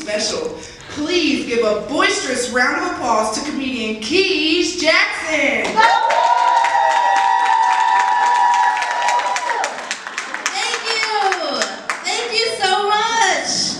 special. Please give a boisterous round of applause to comedian Keys Jackson. Thank you so much.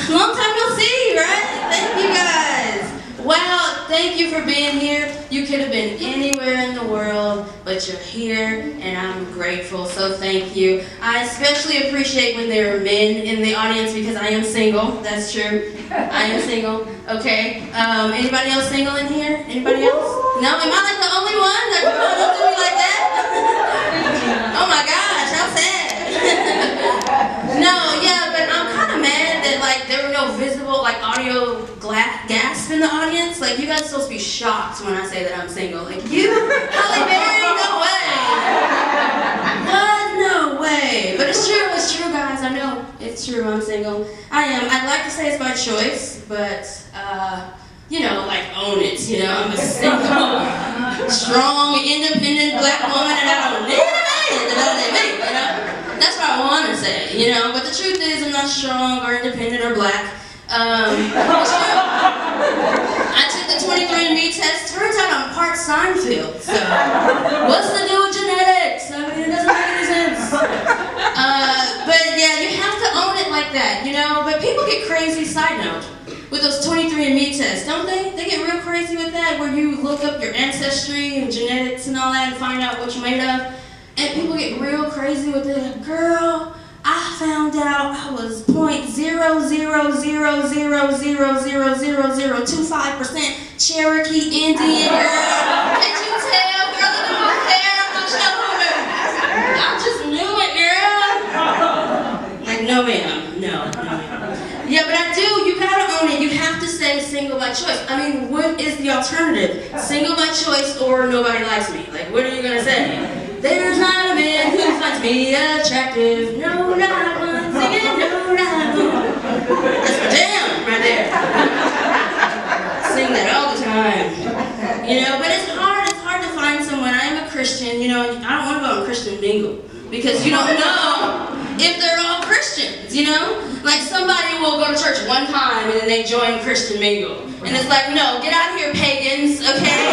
Long time no see, right? Thank you guys. Wow, thank you for being here. You could have been anywhere in the world, but you're here, and I'm grateful, so thank you. I especially appreciate when there are men in the audience because I am single. That's true. I am single. Okay. Anybody else single in here? Anybody else? No? Am I like the only one? Like, come on, don't do me like that. Oh my gosh, how sad. No, yeah, but I'm kind of mad that like there were no visible like audio gasp in the audience. Like you guys are supposed to be shocked when I say that I'm single. Like you, Halle Berry, no way. What? No way. But it's true, guys. I know it's true. I'm single. I am. I'd like to say it's by choice, but you know, like own it. You know, I'm a single, strong, independent black woman, and I don't need a man to validate me. You know. That's what I want to say, you know, but the truth is I'm not strong or independent or black. It's true. I took the 23andMe test, turns out I'm part Seinfeld, so what's the deal with genetics? I mean, it doesn't make any sense. But yeah, you have to own it like that, you know, but people get crazy, side note, with those 23andMe tests, don't they? They get real crazy with that, where you look up your ancestry and genetics and all that and find out what you're made of. And people get real crazy with it. Girl, I found out I was 0.000000025% Cherokee Indian, girl. Can't you tell, girl? Look at my hair on my shoulder. I just knew it, girl. Like, no ma'am, no. Yeah, but I do, you gotta own it. You have to say single by choice. I mean, what is the alternative? Single by choice or nobody likes me? Like, what are you gonna say? There's not a man who finds me attractive. No, not one. Singing, no, not one. That's my jam right there. Sing that all the time. You know, but it's hard to find someone. I am a Christian, you know, I don't want to go on Christian Mingle because you don't know if they're all Christians, you know? Like somebody will go to church one time and then they join Christian Mingle. And it's like, no, get out of here, pagans, okay?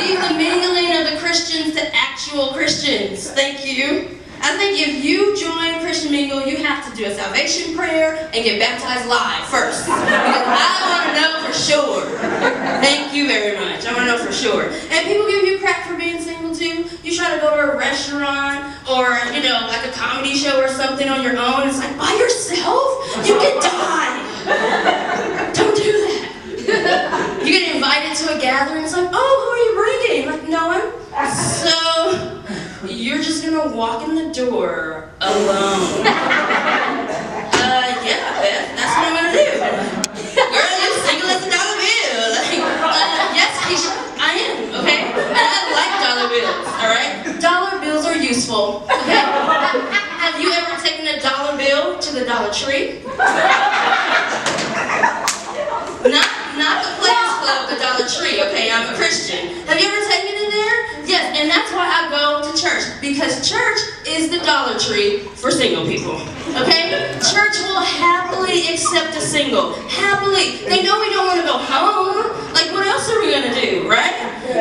Leave the mingling of the Christians to actual Christians. Thank you. I think if you join Christian Mingle, you have to do a salvation prayer and get baptized live first. Because I want to know for sure. Thank you very much. I want to know for sure. And people give you crap for being single too. You try to go to a restaurant or, you know, like a comedy show or something on your own. It's like, by yourself? You could die. Don't do that. You get invited to a gathering. It's like, oh, who are you bringing? Like, no one. So you're just gonna walk in the door alone. Yeah, Beth, that's what I'm gonna do. Girl, you single as a dollar bill. Like, yes, Keisha, I am, okay? And I like dollar bills, alright? Dollar bills are useful, okay? Have you ever taken a dollar bill to the Dollar Tree? Not the Players Club, the Dollar Tree, okay? I'm a Christian. Have you ever taken it there? Yes, and that's why I go to church, because church is the Dollar Tree for single people, okay? Church will happily accept a single, happily. They know we don't want to go home. Like, what else are we gonna do, right?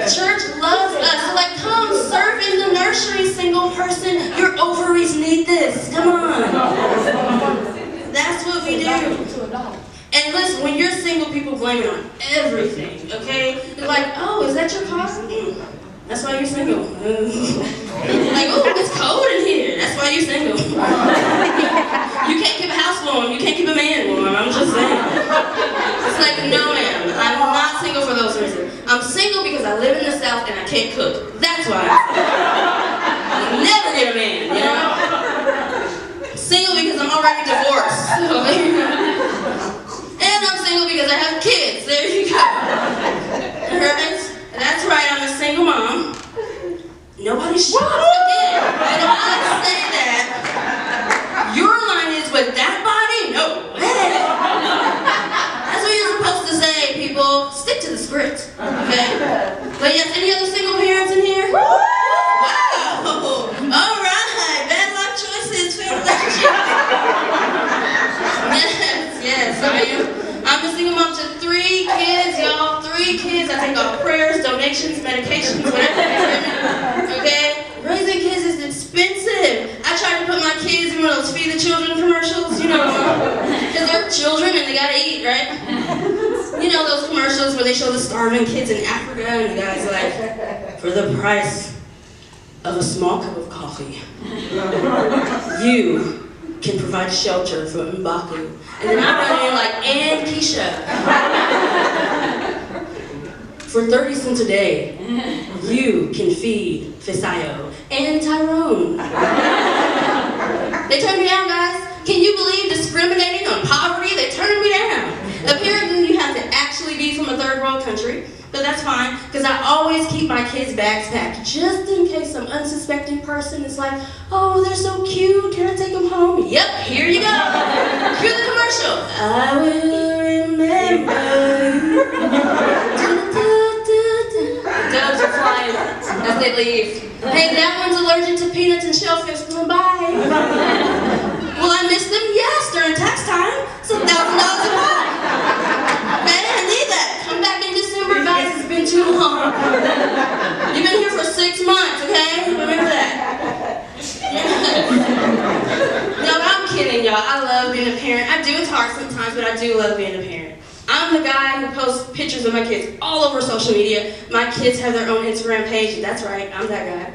Church loves us. So, like, come serve in the nursery, single person. Your ovaries need this. Come on. That's what we do. And listen, when you're single, people blame it on everything, okay? They're like, oh, is that your car? That's why you're single. Like, oh, it's cold in here. That's why you're single. You can't keep a house warm. You can't keep a man warm. I'm just saying. It's like, no, ma'am. I'm not single for those reasons. I'm single because I live in the South and I can't cook. That's why I'll never get a man, you know? Single because I'm already divorced. And I'm single because I have kids. There you go. Right? That's right, I'm a single mom. Nobody's shocked again. And I say that. Your line is, with that body? No way. That's what you're supposed to say, people. Stick to the script. Okay? But yes, any other single parents in here? Wow. All right. Bad life choices, failed relationship. Yes, I single mom to 3 kids, y'all. 3 kids. I take all prayers, donations, medications, whatever. Okay? Raising kids is expensive. I try to put my kids in one of those Feed the Children commercials, you know, because they're children and they gotta eat, right? You know those commercials where they show the starving kids in Africa and the guy's like, for the price of a small cup of coffee, you can provide shelter for Mbaku. And then I run in like, and Keisha. For 30 cents a day, you can feed Fisayo and Tyrone. They turned me down, guys. Can you believe discriminating on poverty? They turned me down. Apparently, you have to actually be from a third world country, but that's fine, because I always keep my kids' bags packed, just in case some unsuspecting person is like, oh, they're so cute, can I take them home? Yep, here you go. Cue the commercial. I will remember. Doves are flying as they leave. Hey, that one's allergic to peanuts and shellfish. Bye. Will I miss them? Yes, during tax time. It's $1,000 a month. Man, I need that. Come back in December, guys. It's been too long. You've been here for 6 months, okay? Remember that. No, I'm kidding, y'all. I love being a parent. I do. It's hard sometimes, but I do love being a parent. I'm the guy who posts pictures of my kids all over social media. My kids have their own Instagram page. That's right, I'm that guy.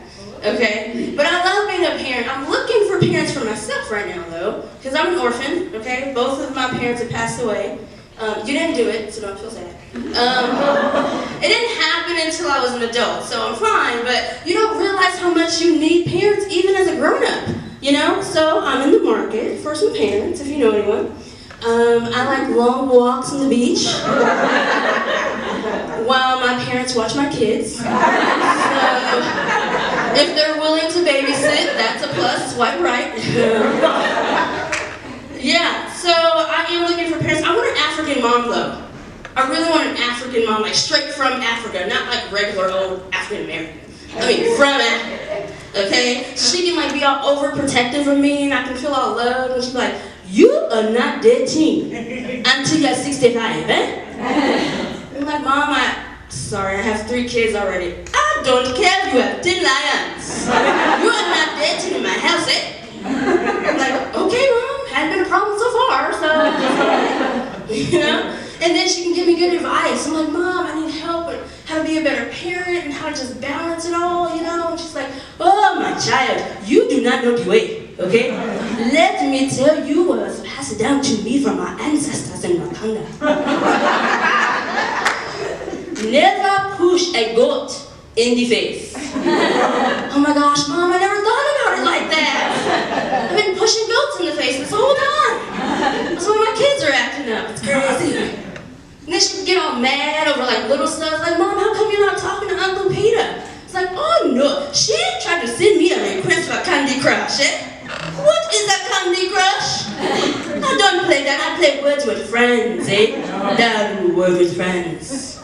Okay? But I love being a parent. I'm looking for parents for myself right now, though, because I'm an orphan, okay? Both of my parents have passed away. You didn't do it, so don't feel sad. It didn't happen until I was an adult, so I'm fine, but you don't realize how much you need parents even as a grown-up, you know? So I'm in the market for some parents, if you know anyone. I like long walks on the beach while my parents watch my kids. So if they're willing to babysit, that's a plus, swipe right. Yeah, so I am looking for parents. I want an African mom though. I really want an African mom, like straight from Africa, not like regular old African American. I mean, from Africa, okay? She can like be all overprotective of me and I can feel all loved and she's like, you are not 13 until you're 65, eh? I'm like, Mom, sorry, I have 3 kids already. I don't care, you have 10 lions. You are not 13 in my house, eh? I'm like, okay, Mom, hadn't been a problem so far, so, you know? And then she can give me good advice. I'm like, Mom, I need help on how to be a better parent and how to just balance it all, you know? And she's like, oh, my child, you do not know the way, okay? Let me tell you what was passed down to me from my ancestors in Wakanda. Never push a goat in the face. Oh my gosh, Mom, I never thought about it like that. I've been pushing goats in the face this whole time. That's why my kids are acting up. It's crazy. And then she would get all mad over like little stuff, like, Mom, how come you're not talking to Uncle Peter? It's like, oh no, she tried to send me a request for Candy Crush, eh? What is a Candy Crush? I don't play that, I play Words with Friends, eh? Down Words with Friends.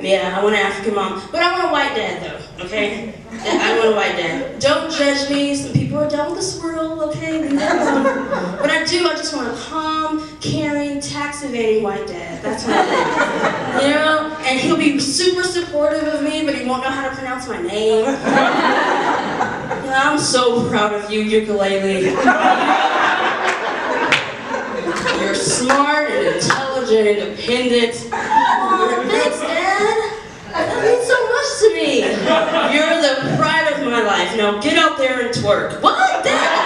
Yeah, I want an African mom, but I want a white dad though, okay? I want a white dad. Don't judge me, some people are down with the swirl, okay? But I just want a calm, caring, tax-evading white dad. That's what I want. You know? And he'll be super supportive of me, but he won't know how to pronounce my name. You know, I'm so proud of you, ukulele. You're smart and intelligent, independent. Oh, thanks, Dad. That means so much to me. You're the pride of my life. Now get out there and twerk. What, Dad?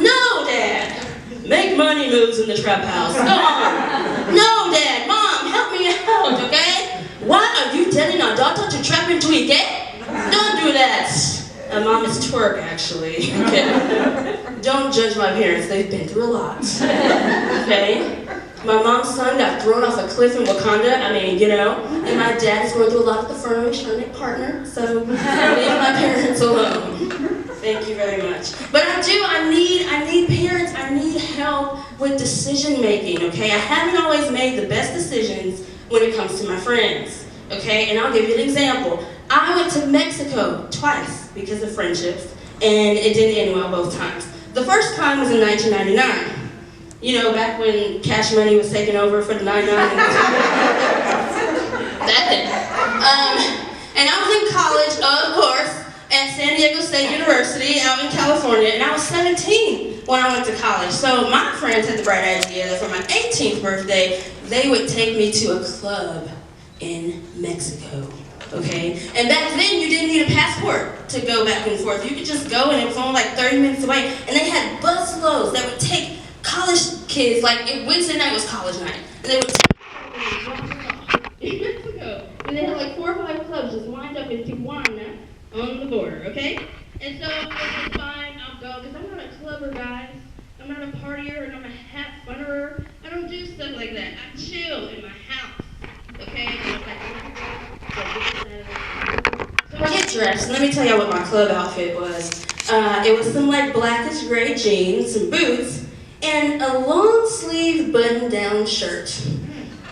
No, Dad. Make money moves in the trap house. Go on. No, Dad. Mom, help me out, okay? Why are you telling our daughter to trap into a gate? Don't do that. Mom, it's twerk, actually. Okay. Don't judge my parents. They've been through a lot. Okay? My mom's son got thrown off a cliff in Wakanda. I mean, you know. And my dad is going through a lot at the firm. He's trying to make a partner. So leave my parents alone. Thank you very much. But I need parents. I need help with decision making, okay? I haven't always made the best decisions when it comes to my friends, okay? And I'll give you an example. I went to Mexico twice because of friendships, and it didn't end well both times. The first time was in 1999. You know, back when Cash Money was taking over for the 99. That thing. And I was in college, of course, at San Diego State University out in California, and I was 17 when I went to college. So my friends had the bright idea that for my 18th birthday, they would take me to a club in Mexico. Okay? And back then, you didn't need a passport to go back and forth. You could just go, and it was only like 30 minutes away. And they had busloads that would take college kids, like Wednesday night was college night, and they would take in Mexico. And they had like 4 or 5 clubs just lined up in Tijuana on the border, okay? And so I was fine, I'll go, because I'm not a clubber, guys. I'm not a partier, and I'm a hat funnerer. I don't do stuff like that. I chill in my house, okay? So I get dressed, and let me tell you what my club outfit was. It was some like blackish gray jeans, some boots, and a long sleeve button down shirt.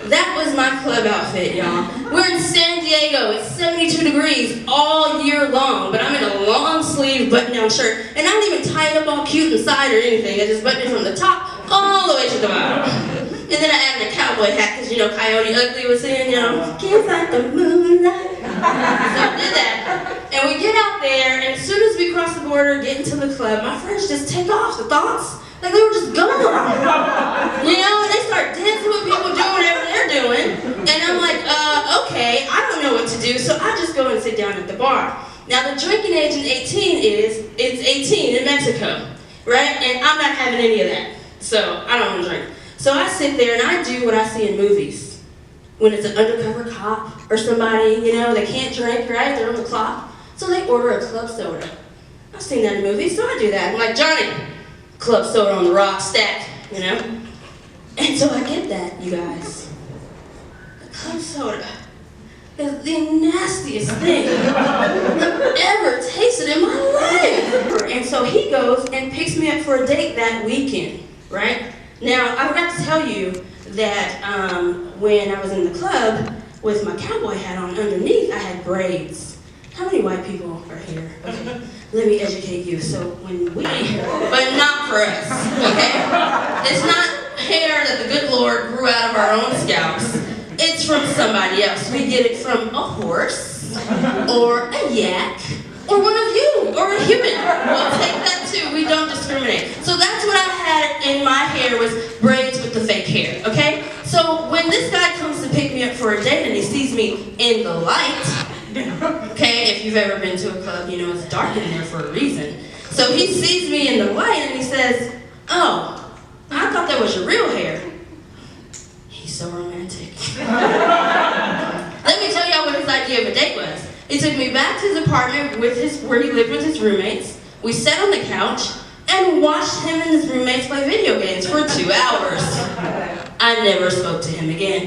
That was my club outfit, y'all. We're in San Diego. It's 72 degrees all year long, but I'm in a long sleeve button down shirt, and I don't even tie it up all cute inside or anything. I just button it from the top all the way to the bottom. And then I added a cowboy hat, because, you know, Coyote Ugly was saying, you know, can't fight the moonlight. So I did that. And we get out there, and as soon as we cross the border, get into the club, my friends just take off. The thoughts, like they were just gone. You know, and they start dancing with people, doing whatever they're doing. And I'm like, okay, I don't know what to do, so I just go and sit down at the bar. Now, the drinking age in 18 it's 18 in Mexico, right? And I'm not having any of that, so I don't want to drink. So I sit there and I do what I see in movies. When it's an undercover cop or somebody, you know, they can't drink, right? They're on the clock. So they order a club soda. I've seen that in movies, so I do that. I'm like, Johnny, club soda on the rock stack, you know? And so I get that, you guys. The club soda is the nastiest thing I've ever tasted in my life. And so he goes and picks me up for a date that weekend, right? Now, I forgot to tell you that when I was in the club with my cowboy hat on underneath, I had braids. How many white people are here? Okay. Let me educate you. So when we, but not for us, okay? It's not hair that the good Lord grew out of our own scalps. It's from somebody else. We get it from a horse, or a yak, or one of you, or a human. We'll take that too. We don't discriminate. So that's what I had in my hair, was braids with the fake hair, okay? So when this guy comes to pick me up for a date and he sees me in the light, okay, if you've ever been to a club, you know it's dark in there for a reason. So he sees me in the light and he says, oh, I thought that was your real hair. He's so romantic. Let me tell y'all what his idea of a date was. He took me back to his apartment where he lived with his roommates. We sat on the couch and watched him and his roommates play video games for 2 hours. I never spoke to him again.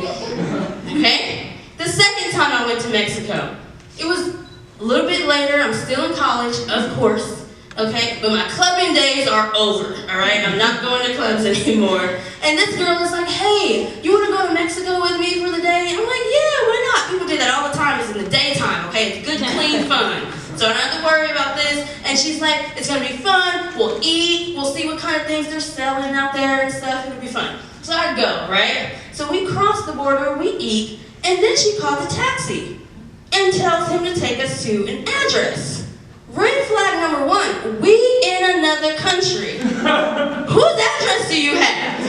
Okay? The second time I went to Mexico, it was a little bit later. I'm still in college, of course. Okay? But my clubbing days are over. Alright? I'm not going to clubs anymore. And this girl is like, hey, you want to go to Mexico with me for the day? I'm like, yeah, why not? People do that all the time. It's in the daytime, okay? It's good, clean fun. So I don't have to worry about this. And she's like, it's going to be fun. We'll eat. We'll see what kind of things they're selling out there and stuff. It'll be fun. So I go, right? So we cross the border, we eat, and then she calls a taxi and tells him to take us to an address. Red flag number 1, we in another country. Whose address do you have?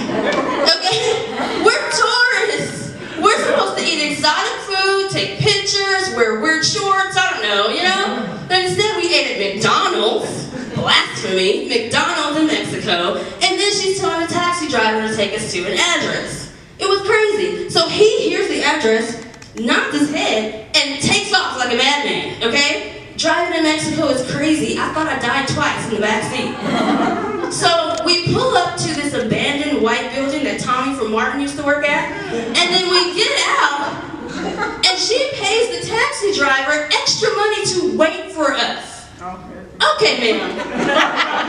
Okay? We're tourists. We're supposed to eat exotic food, take pictures, wear weird shorts, I don't know, you know? But instead we ate at McDonald's. Blasphemy. McDonald's in Mexico. And then she's telling a taxi driver to take us to an address. It was crazy. So he hears the address, knocks his head, and takes off like a madman, okay? Driving in Mexico is crazy. I thought I died twice in the back seat. So we pull up to this abandoned white building that Tommy from Martin used to work at, and then we get out, and she pays the taxi driver extra money to wait for us. Okay, ma'am.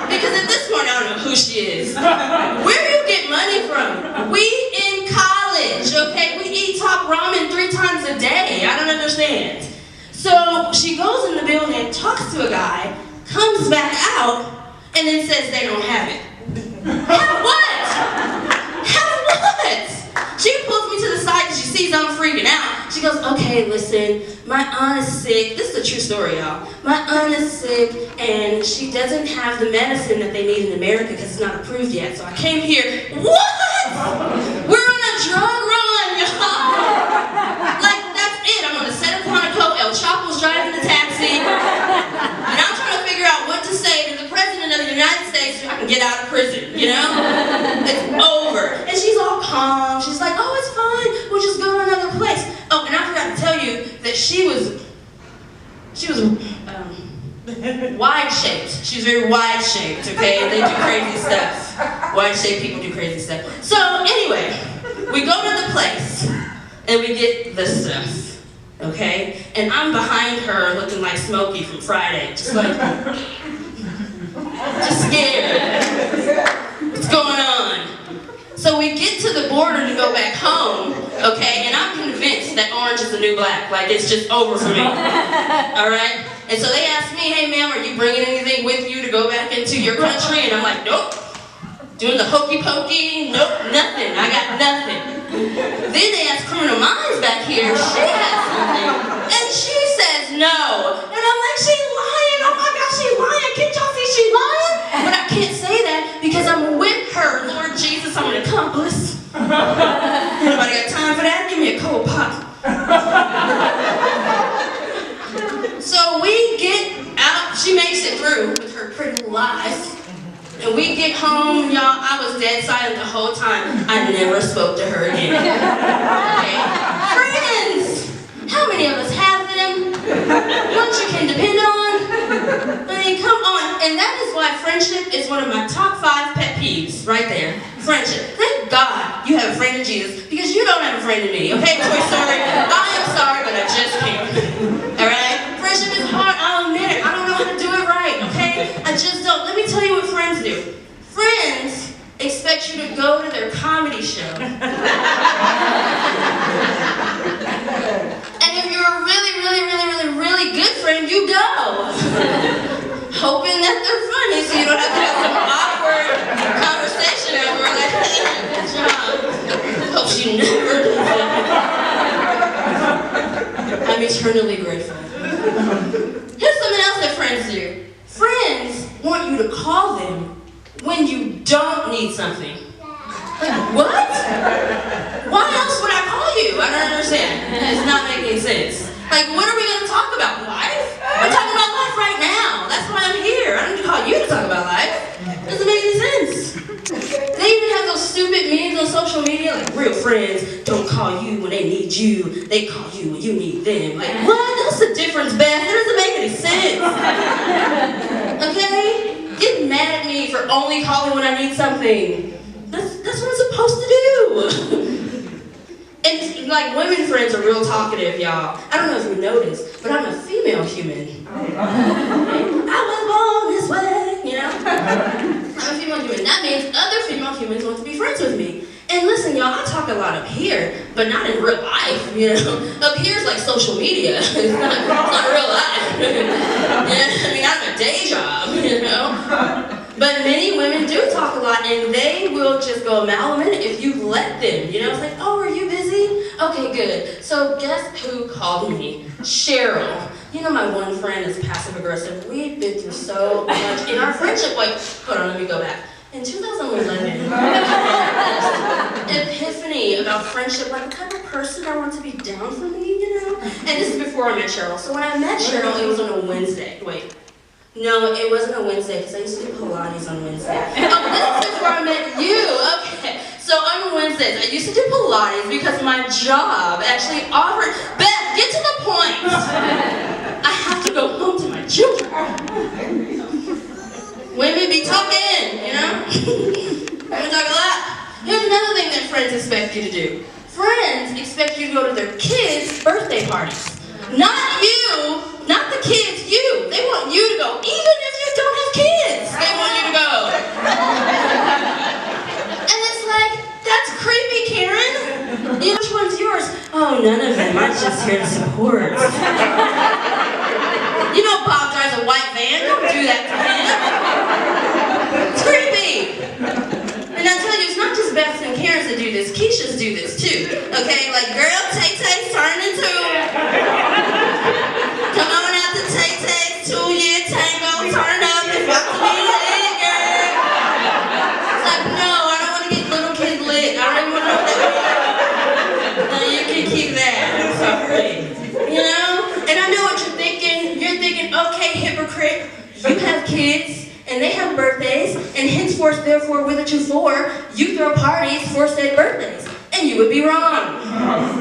Because at this point, I don't know who she is. Where do you get money from? We in college, okay? We eat top ramen 3 times a day. I don't understand. So she goes in the building, talks to a guy, comes back out, and then says they don't have it. Have what? freaking out. She goes, okay, listen, my aunt is sick. This is a true story, y'all. My aunt is sick, and she doesn't have the medicine that they need in America because it's not approved yet. So I came here. What? We're on a drug run, y'all. Like, that's it. I'm on a Santa Quantico. El Chapo's driving the taxi. And I'm trying to figure out what to say to the President of the United States so I can get out of prison, you know? It's over. And she's all calm. She's like, oh, it's fine. We'll just go to another place. Oh, and I forgot to tell you that she was wide-shaped. She was very wide-shaped, okay? They do crazy stuff. Wide-shaped people do crazy stuff. So, anyway, we go to the place, and we get the stuff, okay? And I'm behind her looking like Smokey from Friday, just like, just scared. What's going on? So we get to the border to go back home, okay? And I'm convinced that orange is the new black. Like, it's just over for me, all right? And so they asked me, hey, ma'am, are you bringing anything with you to go back into your country? And I'm like, nope. Doing the hokey pokey, nope, nothing. I got nothing. Then they asked Criminal Minds back here, she has something. And she says no. And I'm like, she's lying. Oh my gosh, she's lying. Can't y'all see she's lying? But I can't say that because I'm with her. Lord Jesus, I'm an accomplice. Nobody got time for that? Give me a cold pop. So we get out, she makes it through with her pretty little lies. And we get home, y'all, I was dead silent the whole time. I never spoke to her again. Okay? Friends! How many of us have them? Ones you can depend on? I mean, come on. And that is why friendship is one of my top 5 pet peeves, right there. Friendship. Thank God you have a friend in Jesus, because you don't have a friend in me, okay, Toy Story? I am sorry, but I just can't. Alright? Friendship is hard, I'll admit it. I don't know how to do it right, okay? I just don't. Let me tell you what friends do. Friends expect you to go to their comedy show. And if you're a really good friend, you go. Hoping that they're funny so you don't have to have some awkward conversation over like, hey, good job. Hope she never does that. I'm eternally grateful. Here's something else that friends do. Friends want you to call them when you don't need something. Like, what? Why else would I call you? I don't understand. It's not making sense. Like, what are we going to talk about? Life? We're talking about life right now. That's why I'm here. I don't need to call you to talk about life. Doesn't make any sense. They even have those stupid memes on social media, like, real friends don't call you when they need you. They call you when you need them. Like, what? That's the difference, Beth. That doesn't make any sense. Okay? Get mad at me for only calling when I need something. That's what I'm supposed to do. And like, women friends are real talkative, y'all. I don't know if you noticed, but I'm a female human. I was born this way, you know? I'm a female human. That means other female humans want to be friends with me. And listen, y'all, I talk a lot up here, but not in real life, you know? Up here's like social media. It's not real life. Yeah, I mean, I have a day job, you know? But many women do talk a lot, and they will just go a mile a minute if you let them. You know, it's like, oh, are you busy? Okay, good. So guess who called me? Cheryl. You know, my one friend is passive aggressive. We've been through so much in our friendship. Like, hold on, let me go back. In 2011, I had this epiphany about friendship, like the kind of person I want to be down for me, you know? And this is before I met Cheryl. So when I met Cheryl, it was on a Wednesday. Wait. No, it wasn't a Wednesday, because I used to do Pilates on Wednesday. Oh, this is before I met you. Okay. So on Wednesdays, I used to do Pilates because my job actually offered... Beth, get to the point! I have to go home to my children. Women be talking, you know? Women talk a lot. Here's another thing that friends expect you to do. Friends expect you to go to their kids' birthday parties. Not you, not the kids, you. They want you to go, even if you don't have kids. They want you to go. And it's like, that's creepy, Karen. You know, which one's yours? Oh, none of them. I'm just here to support. You know Bob drives a white van. Don't do that to him. It's creepy. And I tell you, it's not just Beth and Karen's that do this. Keisha's do this too. Okay? Like, girl, Tay-Tay therefore willeth you for, you throw parties for said birthdays. And you would be wrong.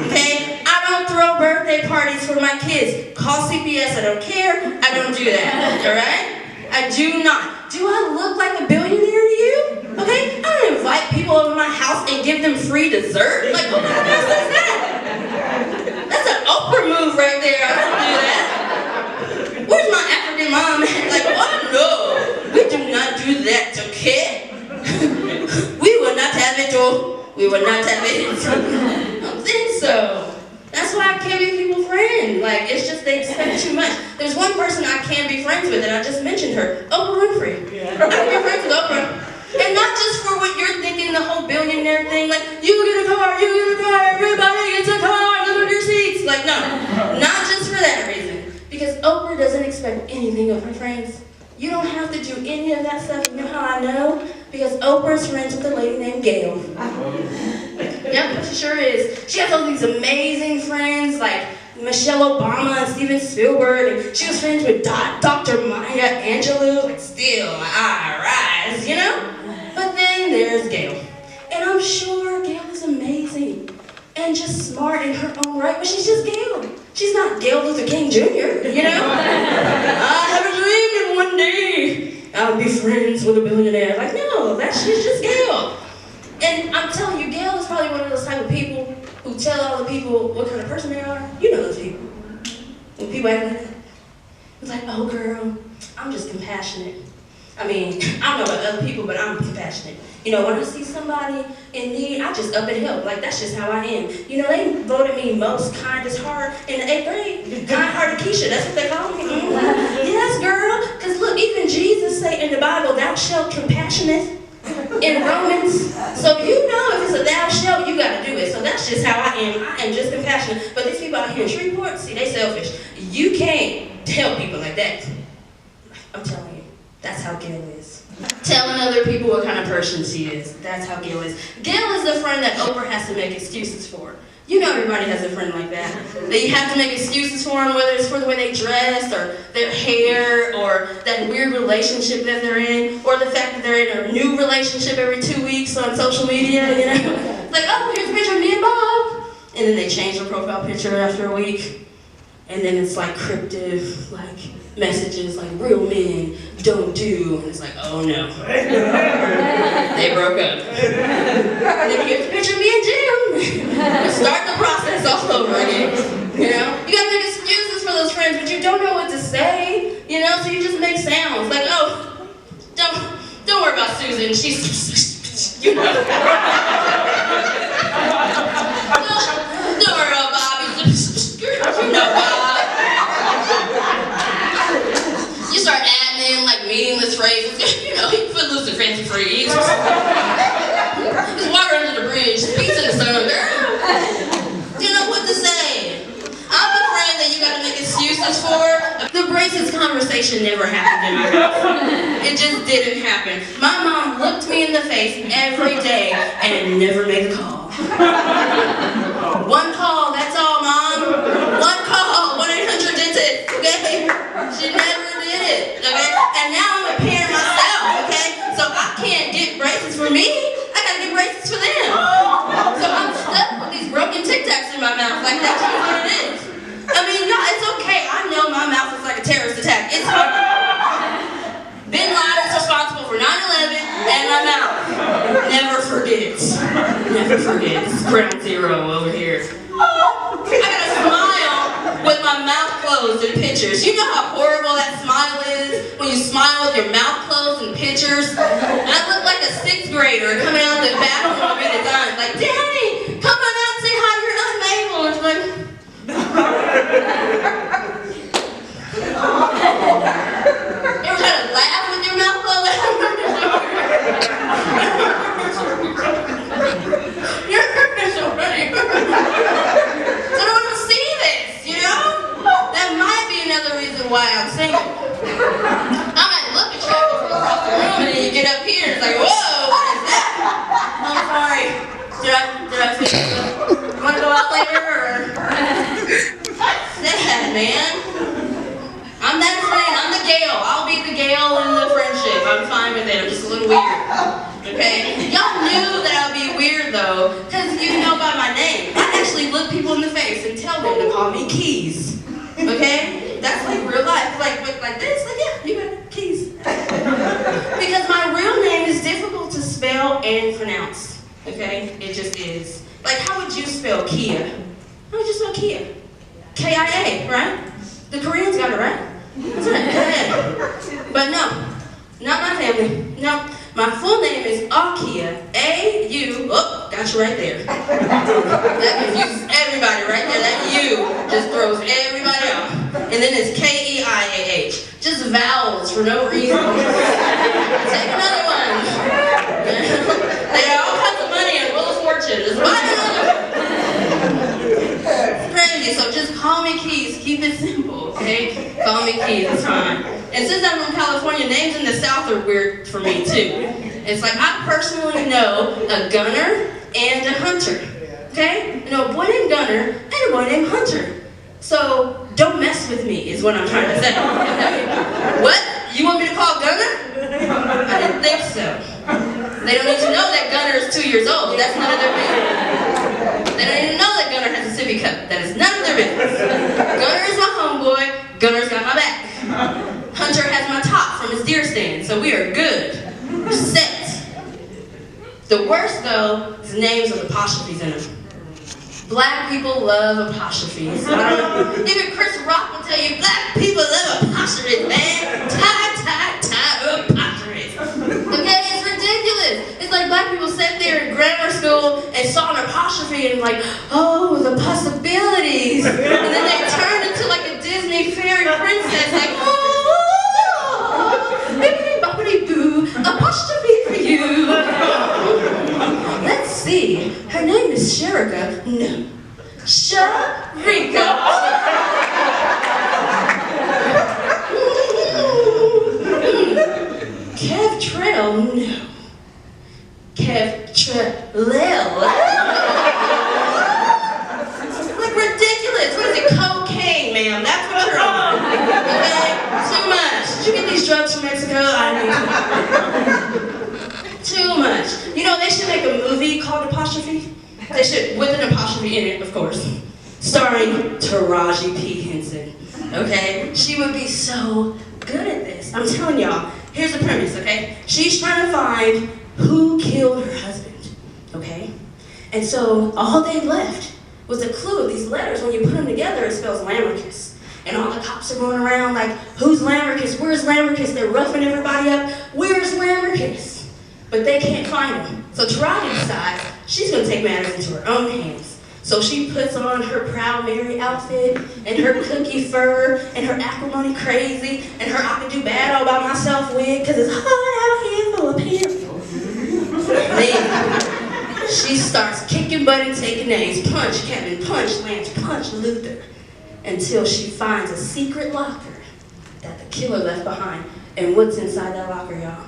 Okay? I don't throw birthday parties for my kids. Call CPS, I don't care. I don't do that. Alright? I do not. Do I look like a billionaire to you? Okay? I don't invite people over my house and give them free dessert. Like, what kind of mess is that? That's an Oprah move right there. I don't do that. Where's my African mom? Like, what? No. We do not do that, okay? We will not have it, oh. We will not have it. I don't think so. That's why I can't be people's friend. Like, it's just they expect too much. There's one person I can be friends with, and I just mentioned her, Oprah Winfrey. I can be friends with Oprah. And not just for what you're thinking, the whole billionaire thing, like, you get a car, everybody gets a car, look at your seats. Like, no, not just for that reason. Because Oprah doesn't expect anything of her friends. You don't have to do any of that stuff. You know how I know? Because Oprah's friends with a lady named Gail. Yep, she sure is. She has all these amazing friends like Michelle Obama and Steven Spielberg, and she was friends with Dr. Maya Angelou. Like, still, my eye rise, you know? But then there's Gail. And I'm sure Gail is amazing and just smart in her own right, but she's just Gail. She's not Gail Luther King Jr., you know? I have a dream that one day I'll be friends with a billionaire. Like, no, she's just Gail. And I'm telling you, Gail is probably one of those type of people who tell all the people what kind of person they are. You know those people. When people act like that. It's like, oh girl, I'm just compassionate. I mean, I don't know about other people, but I'm compassionate. You know, when I see somebody in need, I just up and help. Like, that's just how I am. You know, they voted me most kindest heart in the 8th grade. Kind-hearted Keisha, that's what they call me. Yes, girl. Because look, even Jesus say in the Bible, thou shalt compassionate in Romans. So you know if it's a thou shalt, you got to do it. So that's just how I am. I am just compassionate. But these people out here in Shreveport, see, they selfish. You can't tell people like that. I'm telling you, that's how Gail is. Telling other people what kind of person she is. That's how Gail is. Gail is the friend that Oprah has to make excuses for. You know everybody has a friend like that. That you have to make excuses for them, whether it's for the way they dress, or their hair, or that weird relationship that they're in, or the fact that they're in a new relationship every 2 weeks on social media, you know? Like, oh, here's a picture of me and Bob. And then they change their profile picture after a week. And then it's like cryptic, like messages like real men don't do. And it's like, oh no. They broke up. And then here's a picture of me and Jim. Start the process all over again. You know? You gotta make excuses for those friends, but you don't know what to say. You know, so you just make sounds. Like, oh, don't worry about Susan. She's, you know. Don't worry about Bobby. You know Bob. You start adding in like meaningless phrases. You know, he put loose and fancy free. Just water under the bridge, feet in the sun, girl. You know what to say. I'm the friend that you gotta make excuses for. The braces conversation never happened in my house. It just didn't happen. My mom looked me in the face every day and never made a call. One call, that's all, Mom. One call, 1-800-DENTIST, okay? She never did it, okay? And now I'm a parent myself, okay? So I can't get braces for me. I gotta get braces for them. So I'm stuck with these broken Tic Tacs in my mouth. Like, that's just what it is. I mean, y'all, it's okay. I know my mouth is like a terrorist attack. It's hard. Bin Laden's responsible for 9/11 and my mouth. Never forgets. Never forgets. Ground zero over here. I gotta smile with my mouth closed in pictures. You know how horrible that smile is when you smile with your mouth closed in pictures? I look like a 6th grader coming out the bathroom with a gun. Like, Daddy, come on out and say hi, you're Aunt Mabel. And it's like, you ever try to laugh with your mouth closed? You're so funny. So I don't want to see this, you know? That might be another reason why I'm single. I might look attractive from across the room, and then you get up here and it's like, whoa, what is that? I'm sorry. Did I fix it? You want to go out later, or? Sad, man. I'm that friend. I'm the Gail. I'll be the Gail in the friendship. I'm fine with it. I'm just a little weird. Okay? Y'all knew that I'd be weird though, because you know by my name. I actually look people in the face and tell them to call me Keys. Okay? That's like real life. Like this, like yeah, you got it, Keys. Because my real name is difficult to spell and pronounce. Okay? It just is. Like how would you spell Kia? How would you spell Kia? K-I-A, right? The Koreans got it right. That's right, K-I-A. But no, not my family. No, my full name is Akia. A-U, oh, got you right there. That confuses everybody right there. That U just throws everybody off. And then it's K-E-I-A-H. Just vowels for no reason. Take another one. They got all kinds of money and Wheel of Fortune. Just buy another one. It's crazy, so just call me Keys. Keep it simple, okay? Call me Keys, it's fine. And since I'm from California, names in the South are weird for me too. It's like I personally know a Gunner and a Hunter, okay? I know a boy named Gunner and a boy named Hunter. So don't mess with me is what I'm trying to say. Okay? What? You want me to call Gunner? I didn't think so. They don't need to know that Gunner is 2 years old. That's none of their business. They don't even know that Gunner has a sippy cup. That is none of their business. Gunner is my homeboy. Gunner's got my back. Hunter has my top from his deer stand, so we are good. We're set. The worst, though, is names with apostrophes in them. Black people love apostrophes. I don't know. Even Chris Rock will tell you, black people love apostrophes, man. Apostrophes. Okay, it's ridiculous. It's like black people sat there in grammar school and saw an apostrophe and like, oh, the possibilities. And then they turned into like a Disney fairy princess, like, oh, bippity-boppity-boo, apostrophe for you. Let's see. Her name is Sherika. No. Sharika. Kev Trail. No. Kev Trail. Like ridiculous. What is it? Cocaine, ma'am. That's what you're on. Okay? Too much. Did you get these drugs from Mexico? I need too much. You know, they should make a movie called Apostrophe. They should, with an apostrophe in it, of course. Starring Taraji P. Henson. Okay? She would be so good at this. I'm telling y'all. Here's the premise, okay? She's trying to find who killed her husband. Okay? And so all they left was a clue of these letters. When you put them together, it spells Lammerkus. And all the cops are going around like, who's Lammerkus? Where's Lammerkus? They're roughing everybody up. Where's Lammerkus? But they can't find him. So Taraji decides she's going to take matters into her own hands. So she puts on her Proud Mary outfit, and her cookie fur, and her acrimony crazy, and her I can do bad all by myself wig, because it's hot out here full of pimples. Then she starts kicking butt and taking names. Punch Kevin, punch Lance, punch Luther. Until she finds a secret locker that the killer left behind. And what's inside that locker, y'all?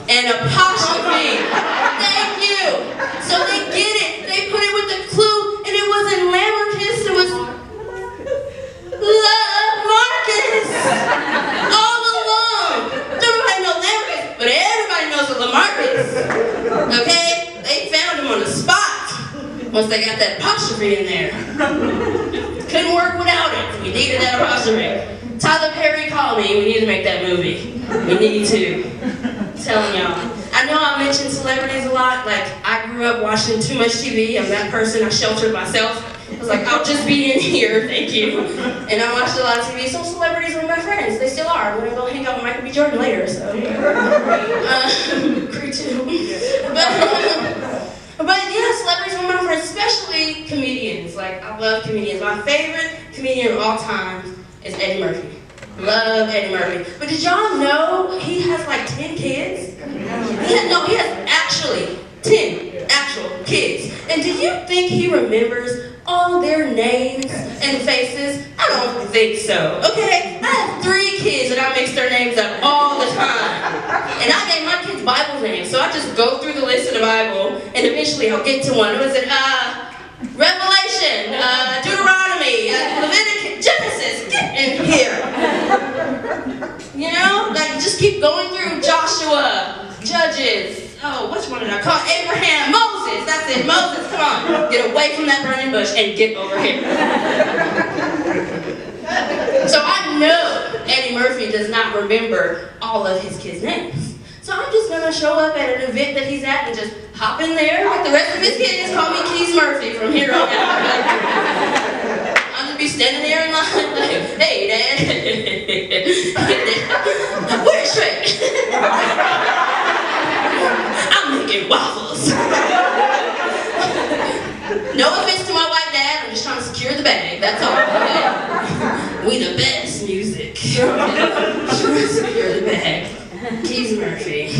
An apostrophe. Thank you. So they get it. They put it with the clue, and it wasn't Lammerkus. It was Lamarcus. All along. Nobody knows Lammerkus, but everybody knows a Lamarcus. Okay? They found him on the spot once they got that apostrophe in there. Couldn't work without it. We needed that apostrophe. Tyler Perry called me. We need to make that movie. We need to. Telling y'all. I know I mention celebrities a lot. Like, I grew up watching too much TV. I'm that person. I sheltered myself. I was like, I'll just be in here. Thank you. And I watched a lot of TV. Some celebrities were my friends. They still are. I'm going to go hang out with Michael B. Jordan later. So, Creed 2. But yeah, celebrities were my friends, especially comedians. Like, I love comedians. My favorite comedian of all time is Eddie Murphy. Love Eddie Murphy. But did y'all know he has like 10 kids? He has actually 10 actual kids. And do you think he remembers all their names and faces? I don't think so, okay? I have 3 kids and I mix their names up all the time. And I gave my kids Bible names, so I just go through the list of the Bible and eventually I'll get to one. What is it? Revelation, Deuteronomy, Leviticus, Genesis, get in here. You know, like just keep going through Joshua, Judges, oh, which one did I call? Abraham, Moses, that's it, Moses, come on. Get away from that burning bush and get over here. So I know Eddie Murphy does not remember all of his kids' names. So I'm just gonna show up at an event that he's at and just hop in there with the rest of his kids, call me Keys Murphy from here on out. I'm gonna be standing there in line like, hey Dad, where's Shrek? I'm making waffles. No offense to my white dad, I'm just trying to secure the bag, that's all, okay? We the best music. Trying to secure the bag. Keys Murphy.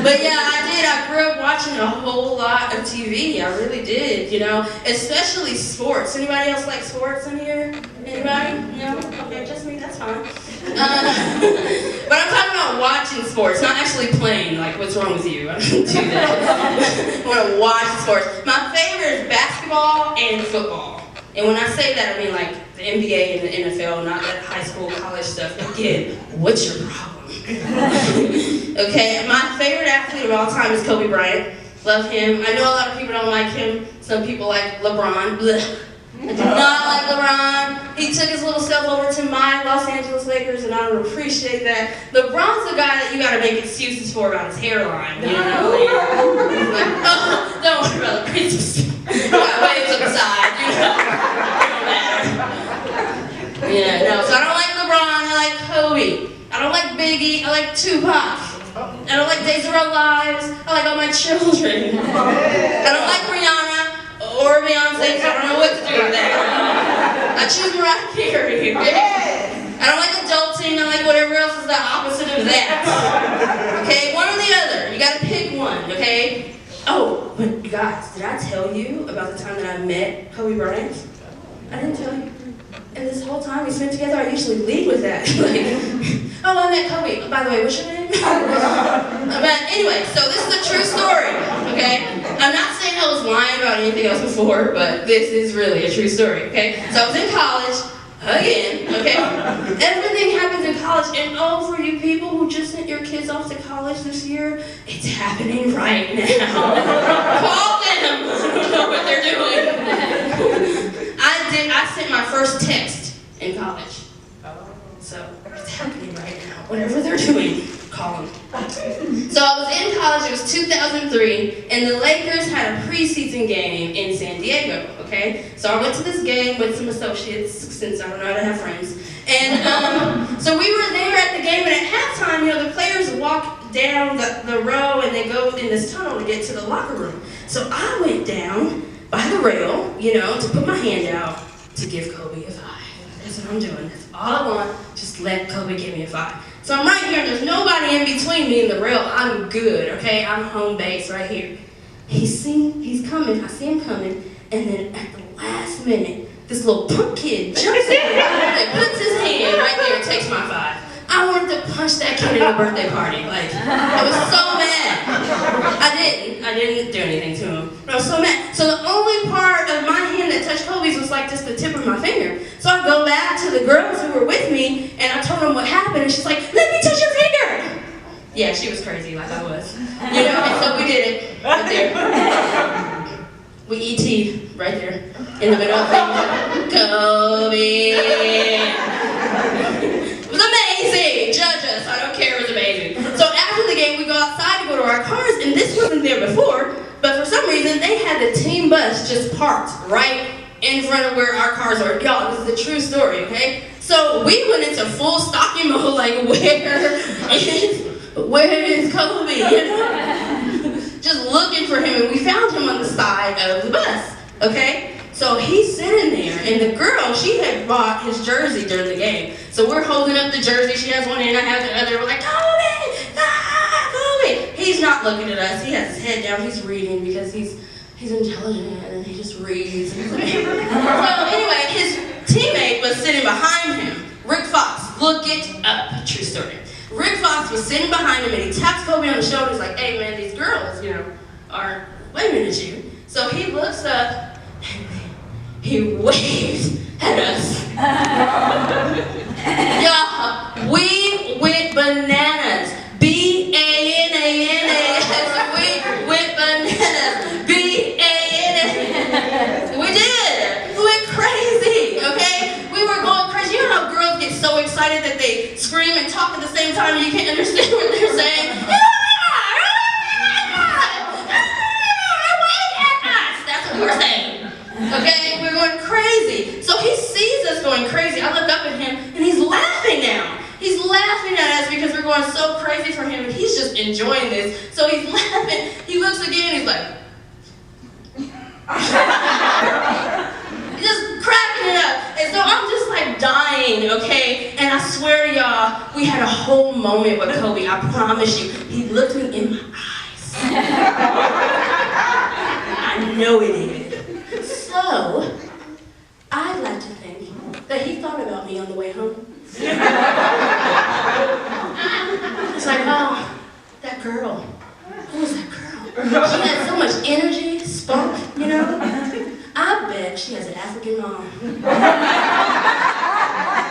But yeah, I grew up watching a whole lot of TV. I really did, you know, especially sports. Anybody else like sports in here? Anybody? No? Okay, just me, that's fine. But I'm talking about watching sports, not actually playing. Like, what's wrong with you? I don't do that. I want to watch sports. My favorite is basketball and football. And when I say that, I mean like the NBA and the NFL, not that high school, college stuff. Again, what's your problem? Okay, my favorite athlete of all time is Kobe Bryant. Love him. I know a lot of people don't like him. Some people like LeBron. Blech. I do not like LeBron. He took his little self over to my Los Angeles Lakers, and I don't appreciate that. LeBron's the guy that you gotta make excuses for about his hairline, you know? Like, oh, don't worry about the Christmas. You got waves to the side, you know? Yeah, no, so I don't like LeBron, I like Kobe. I don't like Biggie, I like Tupac. I don't like Days of Our Lives, I like all my children. I don't like Rihanna or Beyonce, so I don't know what to do with that. I choose Mariah Carey, okay? I don't like adulting, I like whatever else is the opposite of that. Okay, one or the other, you gotta pick one, okay? Oh, but you guys, did I tell you about the time that I met Kobe Bryant? I didn't tell you. And this whole time we spent together, I usually lead with that. Like, oh, I met Kobe. By the way, what's your name? But anyway, so this is a true story, okay? I'm not saying I was lying about anything else before, but this is really a true story, okay? So I was in college, again, okay? Everything happens in college, and oh, for you people who just sent your kids off to college this year, it's happening right now. Call them! I don't know what they're doing. I sent my first text in college. So it's happening right now. Whatever they're doing, call them. So I was in college, it was 2003, and the Lakers had a preseason game in San Diego, okay? So I went to this game with some associates, since I don't know how to have friends. And so we were there at the game, and at halftime, you know, the players walk down the row, and they go in this tunnel to get to the locker room. So I went down by the rail, you know, to put my hand out to give Kobe a 5. That's what I'm doing. That's all I want. Just let Kobe give me a 5. So I'm right here, and there's nobody in between me and the rail. I'm good, okay? I'm home base right here. He's coming. I see him coming, and then at the last minute, this little punk kid jumps in and puts his hand right there and takes my 5. I wanted to punch that kid in a birthday party. Like, I was so mad. I didn't do anything to him. But I was so mad. So the only part of my hand that touched Kobe's was like just the tip of my finger. So I go back to the girls who were with me, and I told them what happened, and she's like, let me touch your finger. Yeah, she was crazy like I was. You know, and so we did it right there. We ET'd right there in the middle of things. Kobe. It was amazing. Judge us. I don't care. It was amazing. So after the game, we go outside to go to our cars, and this wasn't there before, but for some reason, they had the team bus just parked right in front of where our cars are. Y'all, this is a true story, okay? So we went into full stalking mode, like, where is Kobe? You know? Just looking for him, and we found him on the side of the bus, okay? So he's sitting there, and the girl, she had bought his jersey during the game. So we're holding up the jersey, she has one and I have the other, we're like, Kobe! Ah, Kobe! He's not looking at us, he has his head down, he's reading because he's intelligent and he just reads. So anyway, his teammate was sitting behind him, Rick Fox. Look it up, true story. Rick Fox was sitting behind him and he taps Kobe on the shoulder. He's like, hey man, these girls, you know, are waving at you. So he looks up and he waves at us. Y'all, we went bananas. B-A-N-A-N-A-S. We the time and you can't understand what they're saying. That's what we're saying. Okay? We're going crazy. So he sees us going crazy. I look up at him and he's laughing now. He's laughing at us because we're going so crazy for him and he's just enjoying this. So he's laughing. He looks again, he's like, he's just cracking it up. And so I'm just like dying, okay? And I swear to y'all, we had a whole moment with Kobe, I promise you. He looked me in my eyes. I know he did. So, I'd like to think that he thought about me on the way home. It's like, oh, that girl. Who was that girl? She had so much energy, spunk, you know? I bet she has an African mom.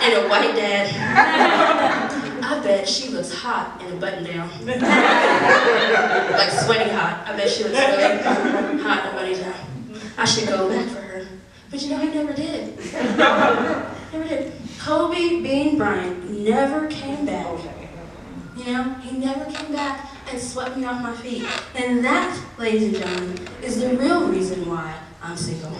And a white dad. I bet she looks hot in a button down. Like sweating hot. I bet she looks really hot in a button down. I should go back for her. But you know, he never did. Never did. Kobe Bean Bryant never came back. You know, he never came back and swept me off my feet. And that, ladies and gentlemen, is the real reason why I'm single.